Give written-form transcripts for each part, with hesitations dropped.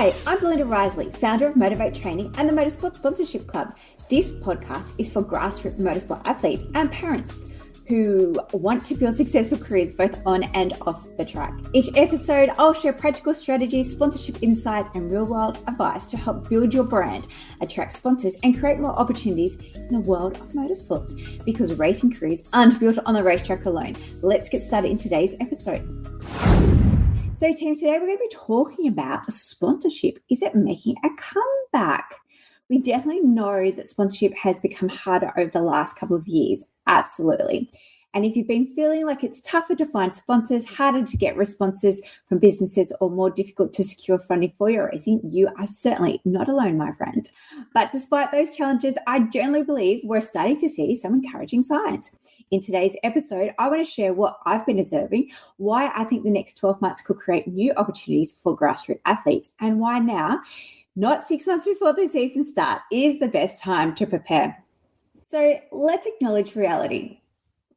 Hi, I'm Belinda Risley, founder of Motivate Training and the Motorsport Sponsorship Club. This podcast is for grassroots motorsport athletes and parents who want to build successful careers both on and off the track. Each episode, I'll share practical strategies, sponsorship insights, and real-world advice to help build your brand, attract sponsors, and create more opportunities in the world of motorsports. Because racing careers aren't built on the racetrack alone. Let's get started in today's episode. So team, today we're going to be talking about sponsorship. Is it making a comeback? We definitely know that sponsorship has become harder over the last couple of years. Absolutely. And if you've been feeling like it's tougher to find sponsors, harder to get responses from businesses, or more difficult to secure funding for your racing, you are certainly not alone, my friend. But despite those challenges, I generally believe we're starting to see some encouraging signs. In today's episode, I want to share what I've been observing, why I think the next 12 months could create new opportunities for grassroots athletes, and why now, not 6 months before the season start, is the best time to prepare. So let's acknowledge reality.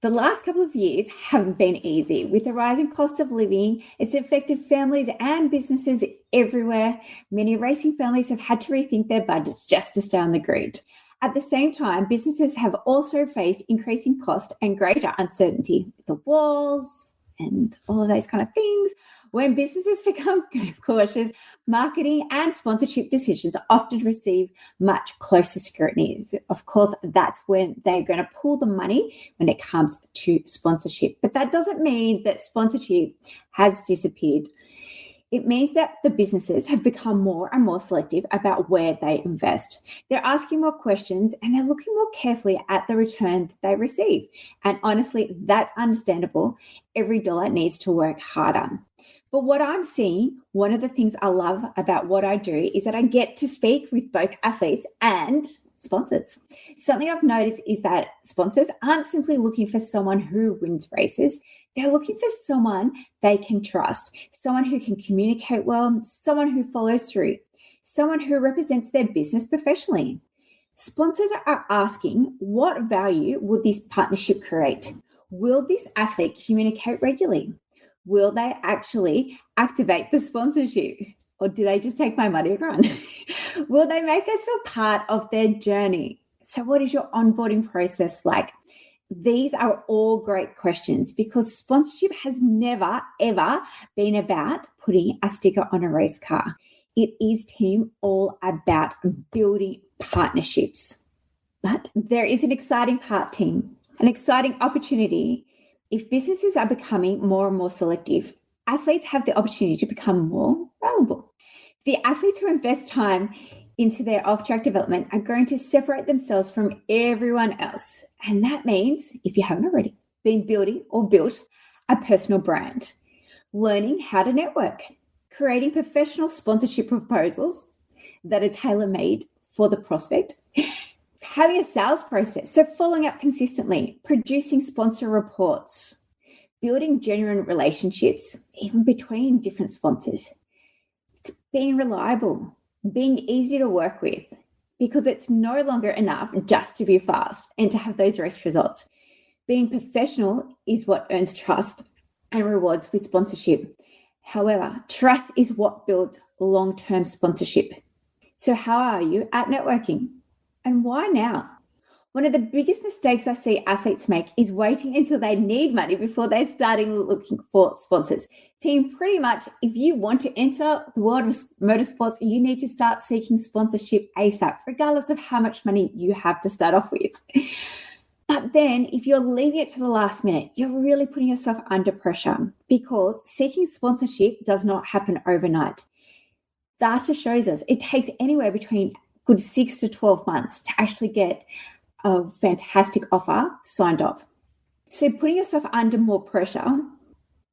The last couple of years haven't been easy. With the rising cost of living, it's affected families and businesses everywhere. Many racing families have had to rethink their budgets just to stay on the grid. At the same time, businesses have also faced increasing cost and greater uncertainty with the wars and all of those kind of things. When businesses become cautious, marketing and sponsorship decisions often receive much closer scrutiny. Of course, that's when they're going to pull the money when it comes to sponsorship. But that doesn't mean that sponsorship has disappeared. It means that the businesses have become more and more selective about where they invest. They're asking more questions and they're looking more carefully at the return that they receive. And honestly, that's understandable. Every dollar needs to work harder. But what I'm seeing, one of the things I love about what I do is that I get to speak with both athletes and sponsors. Something I've noticed is that sponsors aren't simply looking for someone who wins races. They're looking for someone they can trust, someone who can communicate well, someone who follows through, someone who represents their business professionally. Sponsors are asking, what value will this partnership create? Will this athlete communicate regularly? Will they actually activate the sponsorship? Or do they just take my money and run? Will they make us feel part of their journey? So what is your onboarding process like? These are all great questions because sponsorship has never, ever been about putting a sticker on a race car. It is, team, all about building partnerships. But there is an exciting part, team, an exciting opportunity. If businesses are becoming more and more selective, athletes have the opportunity to become more valuable. The athletes who invest time into their off-track development are going to separate themselves from everyone else. And that means, if you haven't already, been building or built a personal brand, learning how to network, creating professional sponsorship proposals that are tailor-made for the prospect, having a sales process, so following up consistently, producing sponsor reports, building genuine relationships, even between different sponsors, being reliable, being easy to work with, because it's no longer enough just to be fast and to have those race results. Being professional is what earns trust and rewards with sponsorship. However, trust is what builds long-term sponsorship. So how are you at networking? And why now? One of the biggest mistakes I see athletes make is waiting until they need money before they're starting looking for sponsors. Team, pretty much, if you want to enter the world of motorsports, you need to start seeking sponsorship ASAP, regardless of how much money you have to start off with. But then if you're leaving it to the last minute, you're really putting yourself under pressure because seeking sponsorship does not happen overnight. Data shows us it takes anywhere between good 6 to 12 months to actually get a fantastic offer signed off. So putting yourself under more pressure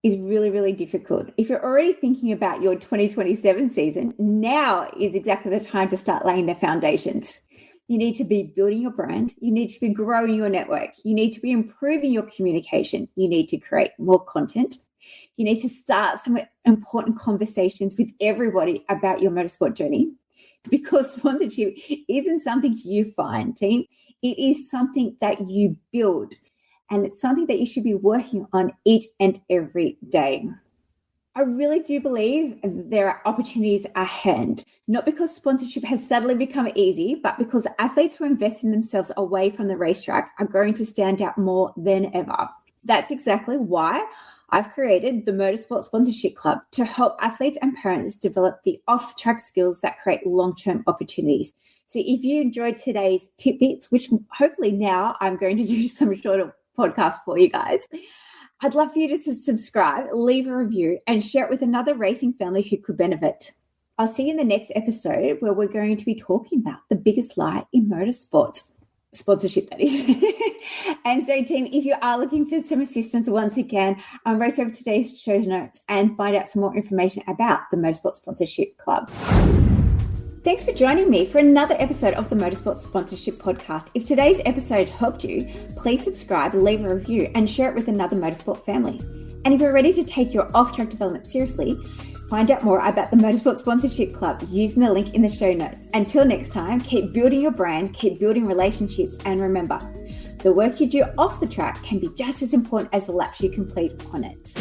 is really, really difficult. If you're already thinking about your 2027 season, now is exactly the time to start laying the foundations. You need to be building your brand. You need to be growing your network. You need to be improving your communication. You need to create more content. You need to start some important conversations with everybody about your motorsport journey, because sponsorship isn't something you find, team. It is something that you build, and it's something that you should be working on each and every day. I really do believe there are opportunities ahead, not because sponsorship has suddenly become easy, but because athletes who invest in themselves away from the racetrack are going to stand out more than ever. That's exactly why I've created the Motorsport Sponsorship Club to help athletes and parents develop the off-track skills that create long-term opportunities. So if you enjoyed today's tidbits, which hopefully now I'm going to do some shorter podcasts for you guys, I'd love for you to subscribe, leave a review, and share it with another racing family who could benefit. I'll see you in the next episode where we're going to be talking about the biggest lie in motorsport. Sponsorship, that is. And so, team, if you are looking for some assistance, once again, race over today's show notes and find out some more information about the Motorsport Sponsorship Club. Thanks for joining me for another episode of the Motorsport Sponsorship Podcast. If today's episode helped you, please subscribe, leave a review, and share it with another motorsport family. And if you're ready to take your off-track development seriously, find out more about the Motorsport Sponsorship Club using the link in the show notes. Until next time, keep building your brand, keep building relationships, and remember, the work you do off the track can be just as important as the laps you complete on it.